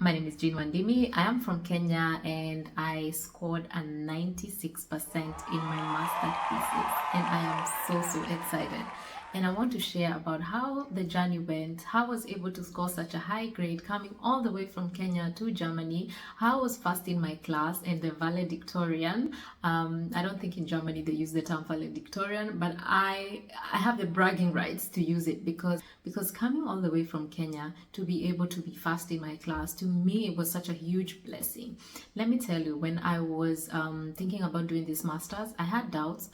My name is Jean Wandimi. I am from Kenya and I scored a 96% in my master thesis, and I am so excited. And I want to share about how the journey went, how I was able to score such a high grade coming all the way from Kenya to Germany, how I was first in my class and the valedictorian. I don't think in Germany they use the term valedictorian, but I have the bragging rights to use it because coming all the way from Kenya to be able to be first in my class, to me it was such a huge blessing. Let me tell you, when I was thinking about doing this masters, I had doubts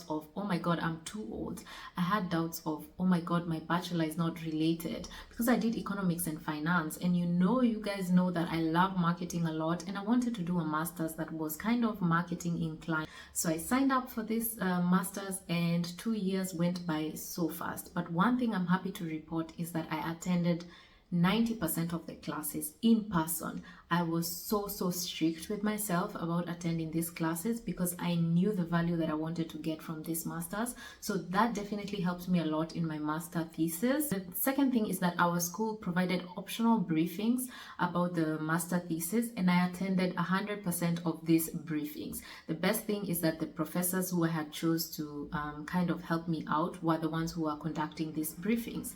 of, oh my god, I'm too old. I had doubts of, oh my god, my bachelor is not related, because I did economics and finance, and you guys know that I love marketing a lot, and I wanted to do a master's that was kind of marketing inclined. So I signed up for this master's, and 2 years went by so fast. But one thing I'm happy to report is that I attended 90% of the classes in person. I was so strict with myself about attending these classes because I knew the value that I wanted to get from this masters. So that definitely helped me a lot in my master thesis. The second thing is that our school provided optional briefings about the master thesis, and I attended 100% of these briefings. The best thing is that the professors who I had chose to kind of help me out were the ones who were conducting these briefings.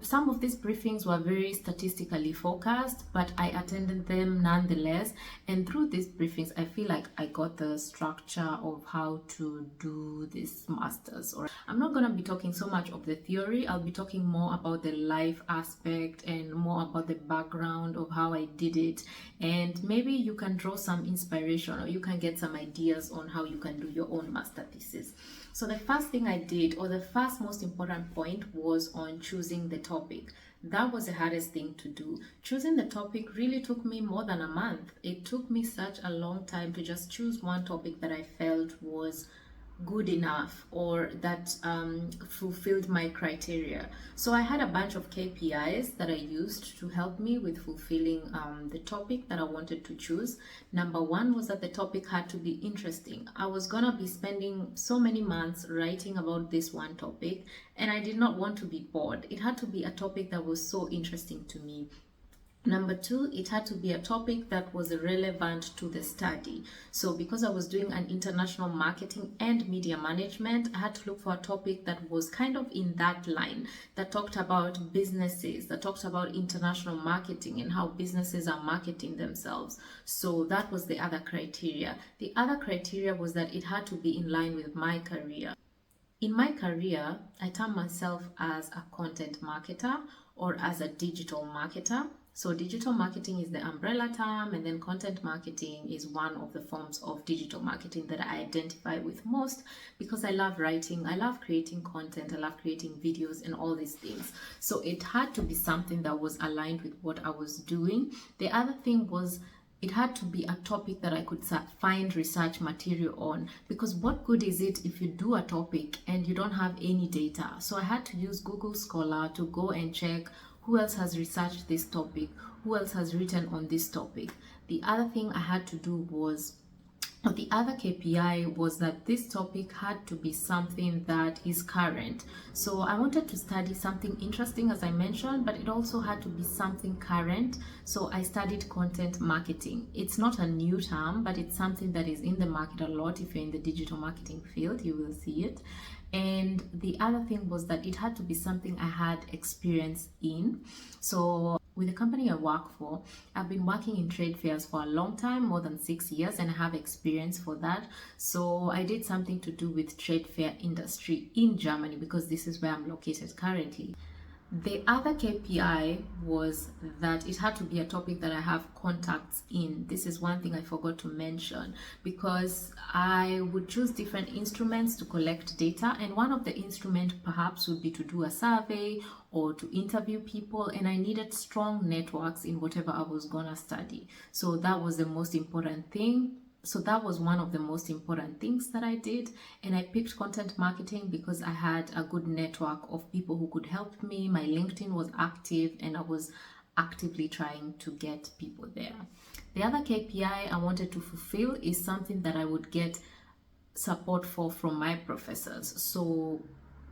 Some of these briefings were very statistically focused, but I attended them nonetheless, and through these briefings I feel like I got the structure of how to do this masters. Or I'm not going to be talking so much of the theory, I'll be talking more about the life aspect and more about the background of how I did it, and maybe you can draw some inspiration or you can get some ideas on how you can do your own master thesis. So the first thing I did, or the first most important point, was on choosing the topic. That was the hardest thing to do. Choosing the topic really took me more than a month. It took me such a long time to just choose one topic that I felt was good enough or that fulfilled my criteria. So I had a bunch of KPIs that I used to help me with fulfilling the topic that I wanted to choose. Number one was that the topic had to be interesting. I was gonna be spending so many months writing about this one topic, and I did not want to be bored. It had to be a topic that was so interesting to me. Number two, it had to be a topic that was relevant to the study. So because I was doing an international marketing and media management, I had to look for a topic that was kind of in that line, that talked about businesses, that talked about international marketing and how businesses are marketing themselves. So that was the other criteria. The other criteria was that it had to be in line with my career. In my career, I term myself as a content marketer or as a digital marketer. So digital marketing is the umbrella term, and then content marketing is one of the forms of digital marketing that I identify with most because I love writing, I love creating content, I love creating videos and all these things. So it had to be something that was aligned with what I was doing. The other thing was it had to be a topic that I could find research material on, because what good is it if you do a topic and you don't have any data? So I had to use Google Scholar to go and check who else has researched this topic, who else has written on this topic. The other thing I had to do was, or the other KPI was that this topic had to be something that is current. So I wanted to study something interesting, as I mentioned, but it also had to be something current. So I studied content marketing. It's not a new term, but it's something that is in the market a lot. If you're in the digital marketing field, you will see it. And the other thing was that it had to be something I had experience in. So with the company I work for, I've been working in trade fairs for a long time, more than 6 years, and I have experience for that. So I did something to do with trade fair industry in Germany because this is where I'm located currently. The other KPI was that it had to be a topic that I have contacts in. This is one thing I forgot to mention, because I would choose different instruments to collect data, and one of the instruments perhaps would be to do a survey or to interview people, and I needed strong networks in whatever I was gonna study. So that was the most important thing. So that was one of the most important things that I did, and I picked content marketing because I had a good network of people who could help me. My LinkedIn was active and I was actively trying to get people there. The other KPI I wanted to fulfill is something that I would get support for from my professors. So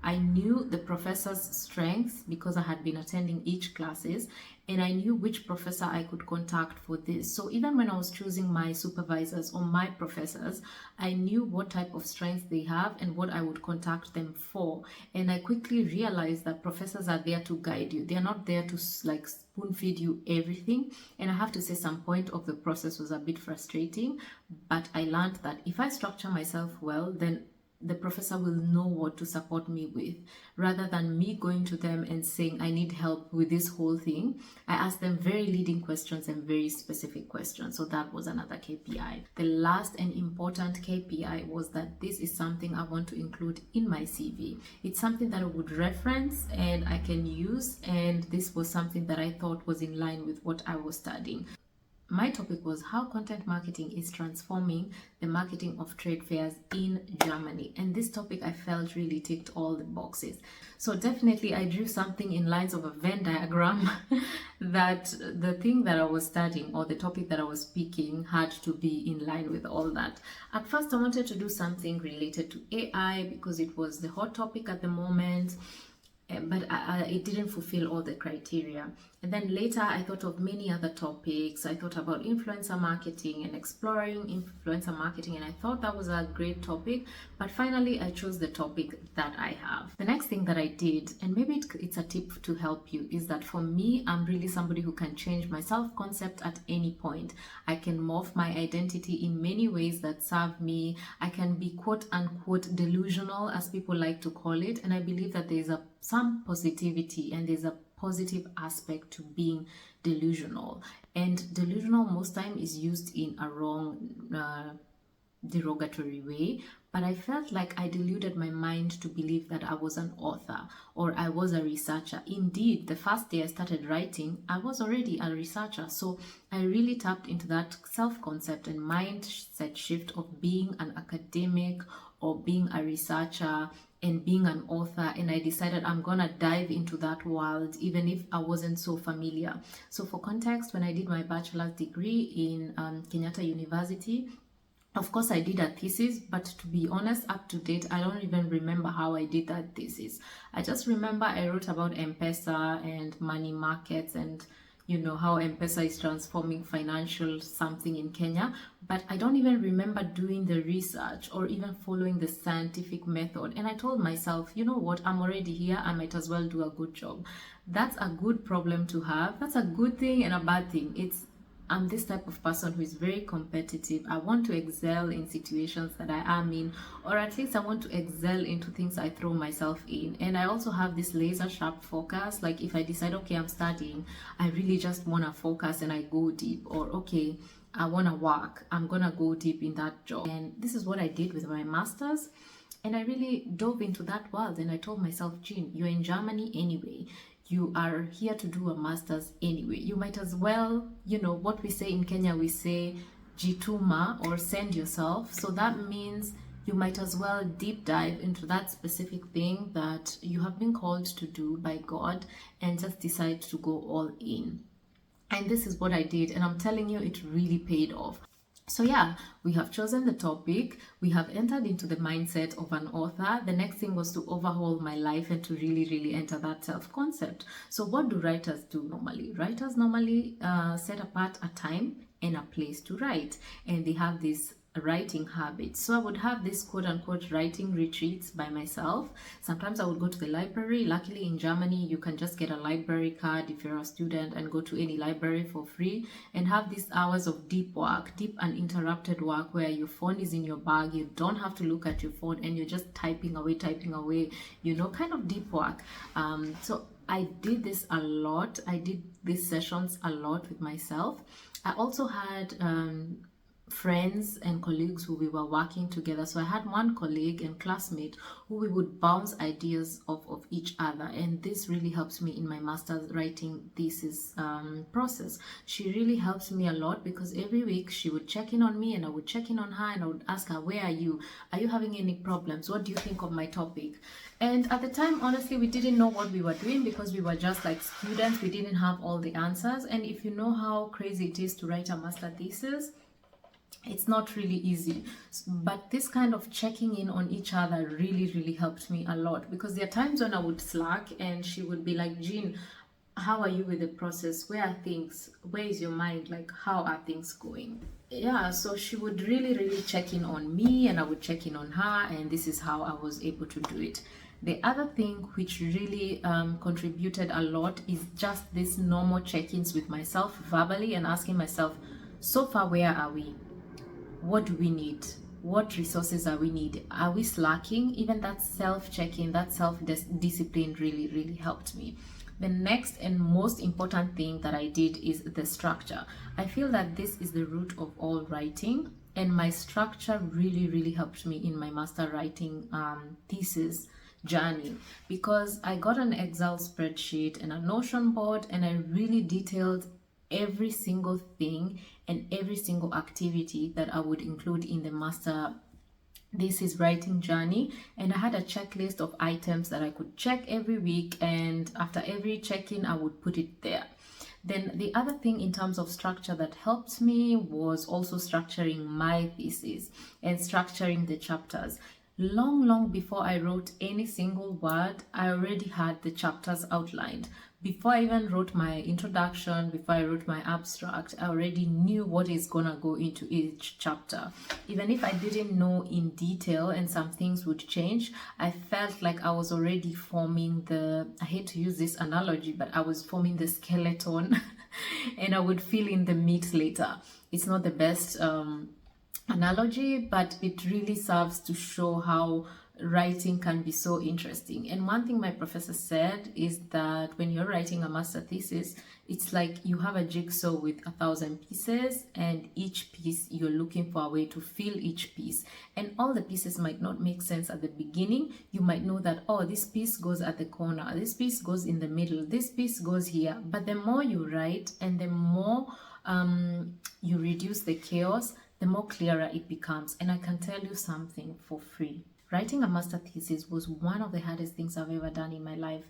I knew the professor's strengths because I had been attending each classes, and I knew which professor I could contact for this. So even when I was choosing my supervisors or my professors, I knew what type of strengths they have and what I would contact them for. And I quickly realized that professors are there to guide you. They are not there to like spoon feed you everything. And I have to say, some point of the process was a bit frustrating, but I learned that if I structure myself well, then the professor will know what to support me with. Rather than me going to them and saying I need help with this whole thing, I asked them very leading questions and very specific questions. So that was another KPI. The last and important KPI was that this is something I want to include in my CV. It's something that I would reference and I can use, and this was something that I thought was in line with what I was studying. My topic was how content marketing is transforming the marketing of trade fairs in Germany. And this topic I felt really ticked all the boxes. So definitely I drew something in lines of a Venn diagram that the thing that I was studying or the topic that I was speaking had to be in line with all that. At first I wanted to do something related to AI because it was the hot topic at the moment, but it didn't fulfill all the criteria. And then later I thought of many other topics. I thought about influencer marketing and exploring influencer marketing, and I thought that was a great topic, but finally I chose the topic that I have. The next thing that I did, and maybe it's a tip to help you, is that for me, I'm really somebody who can change my self-concept at any point. I can morph my identity in many ways that serve me. I can be quote unquote delusional, as people like to call it, and I believe that there's some positivity and there's a positive aspect to being delusional. And delusional most time is used in a wrong derogatory way, but I felt like I deluded my mind to believe that I was an author or I was a researcher. Indeed, the first day I started writing, I was already a researcher. So I really tapped into that self-concept and mindset shift of being an academic or being a researcher and being an author, and I decided I'm gonna dive into that world even if I wasn't so familiar. So for context, when I did my bachelor's degree in Kenyatta University, of course I did a thesis, but to be honest, up to date, I don't even remember how I did that thesis. I just remember I wrote about M-Pesa and money markets and how M-Pesa is transforming financial something in Kenya, but I don't even remember doing the research or even following the scientific method. And I told myself, you know what, I'm already here, I might as well do a good job. That's a good problem to have. That's a good thing and a bad thing. I'm this type of person who is very competitive. I want to excel in situations that I am in, or at least I want to excel into things I throw myself in. And I also have this laser sharp focus. Like if I decide, okay, I'm studying, I really just want to focus and I go deep. Or okay, I want to work, I'm going to go deep in that job. And this is what I did with my master's. And I really dove into that world, and I told myself, Jean, you're in Germany anyway. You are here to do a master's anyway. You might as well, what we say in Kenya, we say jituma, or send yourself. So that means you might as well deep dive into that specific thing that you have been called to do by God and just decide to go all in. And this is what I did, and I'm telling you, it really paid off. So yeah, we have chosen the topic, we have entered into the mindset of an author. The next thing was to overhaul my life and to really enter that self-concept. So what do writers do normally? Writers normally set apart a time and a place to write, and they have this writing habits. So I would have this quote unquote writing retreats by myself. Sometimes I would go to the library. Luckily in Germany, you can just get a library card if you're a student and go to any library for free and have these hours of deep work, deep uninterrupted work, where your phone is in your bag. You don't have to look at your phone and you're just typing away, kind of deep work. So I did this a lot. I did these sessions a lot with myself. I also had friends and colleagues who we were working together. So I had one colleague and classmate who we would bounce ideas off of each other, and this really helps me in my master's writing thesis process. She really helps me a lot because every week she would check in on me and I would check in on her and I would ask her, where are you having any problems? What do you think of my topic? And at the time, honestly, we didn't know what we were doing because we were just like students. We didn't have all the answers. And if you know how crazy it is to write a master thesis, It's not really easy, but this kind of checking in on each other really helped me a lot, because there are times when I would slack and she would be like, Jean, how are you with the process? Where are things? Where is your mind? Like, how are things going? Yeah, so she would really check in on me, and I would check in on her, and this is how I was able to do it. The other thing which really contributed a lot is just this normal check-ins with myself verbally, and asking myself, so far, where are we? What do we need? What resources are we need? Are we slacking? Even that self-checking, that self-discipline really helped me. The next and most important thing that I did is the structure. I feel that this is the root of all writing, and my structure really helped me in my master writing thesis journey, because I got an Excel spreadsheet and a Notion board, and I really detailed every single thing and every single activity that I would include in the master thesis writing journey. And I had a checklist of items that I could check every week, and after every check-in I would put it there. Then the other thing in terms of structure that helped me was also structuring my thesis and structuring the chapters. Long before I wrote any single word, I already had the chapters outlined. Before I even wrote my introduction, before I wrote my abstract, I already knew what is gonna go into each chapter. Even if I didn't know in detail and some things would change, I felt like I was already forming I hate to use this analogy, but I was forming the skeleton and I would fill in the meat later. It's not the best analogy, but it really serves to show how writing can be so interesting. And one thing my professor said is that when you're writing a master thesis, it's like you have a jigsaw with 1,000 pieces, and each piece you're looking for a way to fill each piece. And all the pieces might not make sense at the beginning. You might know that, oh, this piece goes at the corner, this piece goes in the middle, this piece goes here. But the more you write and the more you reduce the chaos, the more clearer it becomes. And I can tell you something for free. Writing a master thesis was one of the hardest things I've ever done in my life.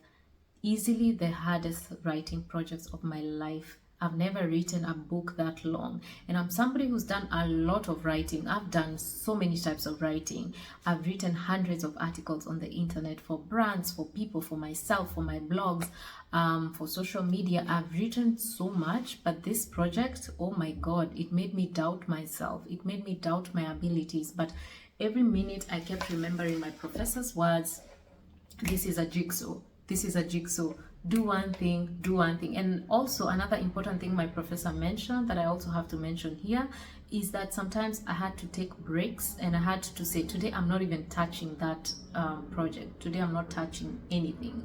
Easily the hardest writing projects of my life. I've never written a book that long. And I'm somebody who's done a lot of writing. I've done so many types of writing. I've written hundreds of articles on the internet for brands, for people, for myself, for my blogs, for social media. I've written so much, but this project, oh my God, it made me doubt myself. It made me doubt my abilities. But every minute I kept remembering my professor's words, this is a jigsaw. This is a jigsaw. Do one thing, do one thing. And also another important thing my professor mentioned that I also have to mention here is that sometimes I had to take breaks, and I had to say, today I'm not even touching that project. Today I'm not touching anything.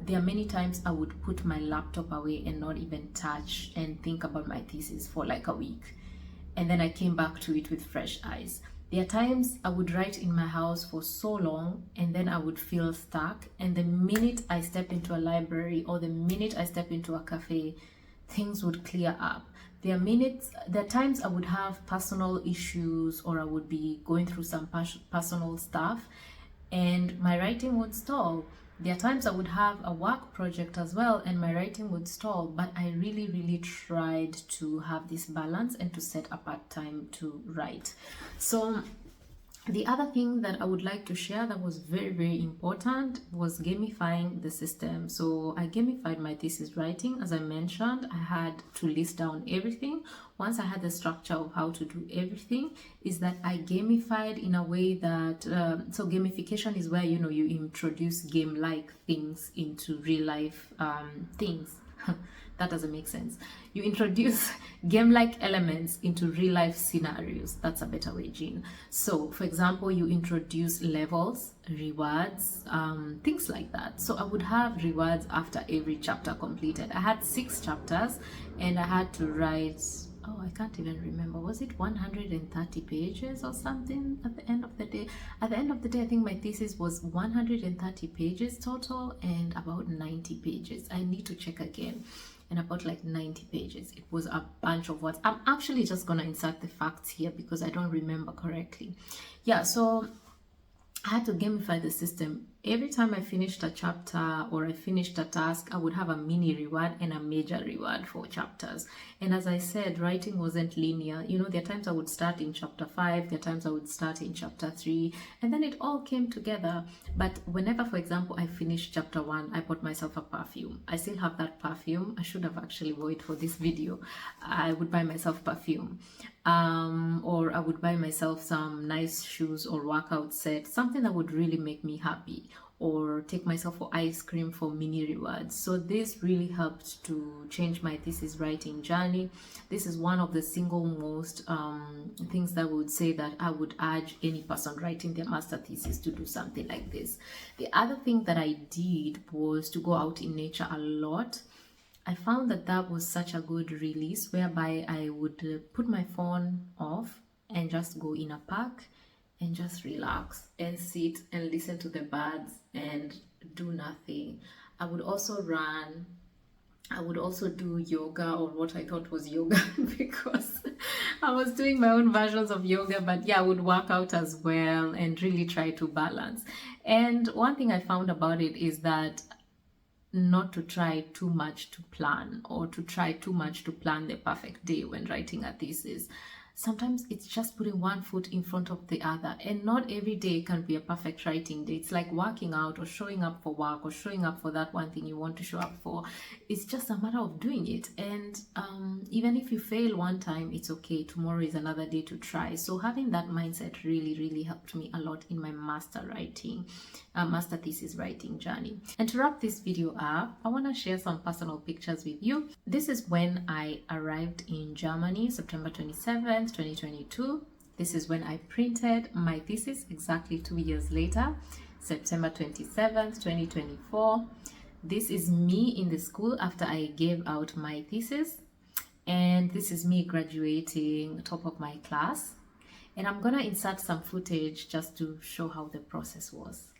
There are many times I would put my laptop away and not even touch and think about my thesis for like a week. And then I came back to it with fresh eyes. There are times I would write in my house for so long, and then I would feel stuck. And the minute I step into a library or the minute I step into a cafe, things would clear up. There are times I would have personal issues, or I would be going through some personal stuff, and my writing would stall. There are times I would have a work project as well, and my writing would stall, but I really tried to have this balance and to set apart time to write. So the other thing that I would like to share that was very important was gamifying the system. So I gamified my thesis writing. As I mentioned, I had to list down everything. Once I had the structure of how to do everything, is that I gamified in a way that, so gamification is where, you introduce game-like things into real life things. That doesn't make sense. You introduce game-like elements into real-life scenarios. That's a better way, Jean. So, for example, you introduce levels, rewards, things like that. So I would have rewards after every chapter completed. I had 6 chapters, and I had to write, I can't even remember. Was it 130 pages or something at the end of the day? At the end of the day, I think my thesis was 130 pages total and about 90 pages. I need to check again. And about like 90 pages. It was a bunch of words. I'm actually just going to insert the facts here because I don't remember correctly. Yeah, so I had to gamify the system. Every time I finished a chapter or I finished a task, I would have a mini reward and a major reward for chapters. And as I said, writing wasn't linear. You know, there are times I would start in chapter 5, there are times I would start in chapter 3, and then it all came together. But whenever, for example, I finished chapter 1, I bought myself a perfume. I still have that perfume. I should have actually bought it for this video. I would buy myself perfume. Or I would buy myself some nice shoes or workout set, something that would really make me happy, or take myself for ice cream for mini rewards. So this really helped to change my thesis writing journey. This is one of the single most things that I would say that I would urge any person writing their master thesis to do something like this. The other thing that I did was to go out in nature a lot. I found that that was such a good release, whereby I would put my phone off and just go in a park and just relax and sit and listen to the birds and do nothing. I would also run. I would also do yoga, or what I thought was yoga because I was doing my own versions of yoga, but yeah, I would work out as well and really try to balance. And one thing I found about it is that not to try too much to plan, or to try too much to plan the perfect day when writing a thesis. Sometimes it's just putting one foot in front of the other, and not every day can be a perfect writing day. It's like working out or showing up for work or showing up for that one thing you want to show up for. It's just a matter of doing it, and even if you fail one time, it's okay. Tomorrow is another day to try. So having that mindset really helped me a lot in my master thesis writing journey. And to wrap this video up, I want to share some personal pictures with you. This is when I arrived in Germany, September 27th, 2022. This is when I printed my thesis exactly 2 years later, September 27th, 2024. This is me in the school after I gave out my thesis. And this is me graduating top of my class. And I'm gonna insert some footage just to show how the process was.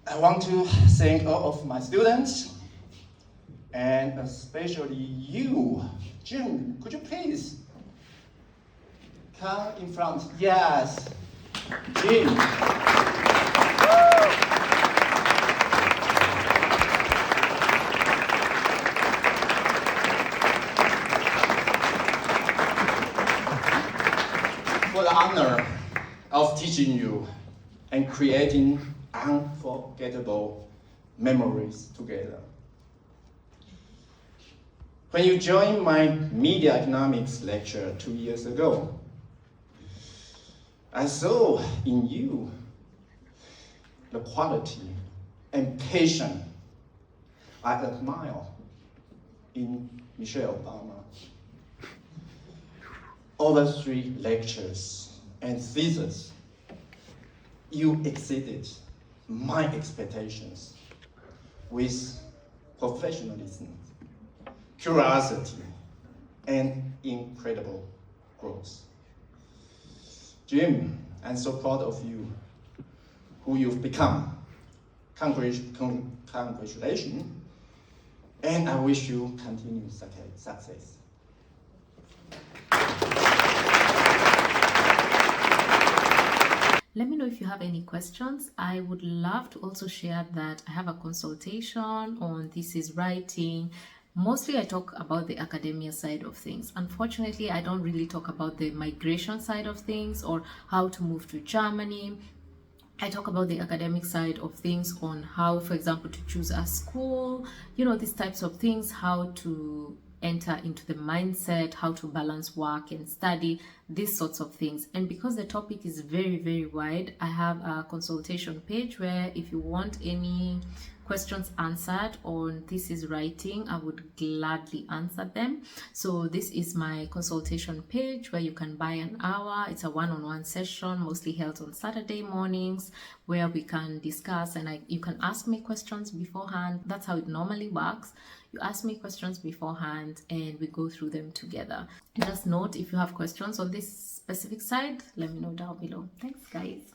I want to thank all of my students, and especially you. Jim, could you please come in front? Yes, Jim. For the honor of teaching you and creating unforgettable memories together. When you joined my media economics lecture 2 years ago, I saw in you the quality and patience I admire in Michelle Obama. Over 3 lectures and theses, you exceeded my expectations with professionalism, curiosity, and incredible growth. Jim, I'm so proud of you, who you've become. Congratulations, and I wish you continued success. Let me know if you have any questions. I would love to also share that I have a consultation on thesis writing. Mostly I talk about the academia side of things. Unfortunately, I don't really talk about the migration side of things or how to move to Germany. I talk about the academic side of things on how, for example, to choose a school, you know, these types of things, how to enter into the mindset, how to balance work and study, these sorts of things. And because the topic is very wide, I have a consultation page where if you want any questions answered on thesis writing, I would gladly answer them. So this is my consultation page where you can buy an hour. It's a one-on-one session, mostly held on Saturday mornings, where we can discuss and you can ask me questions beforehand. That's how it normally works. You ask me questions beforehand and we go through them together. Just note, if you have questions on this specific side, let me know down below. Thanks, guys.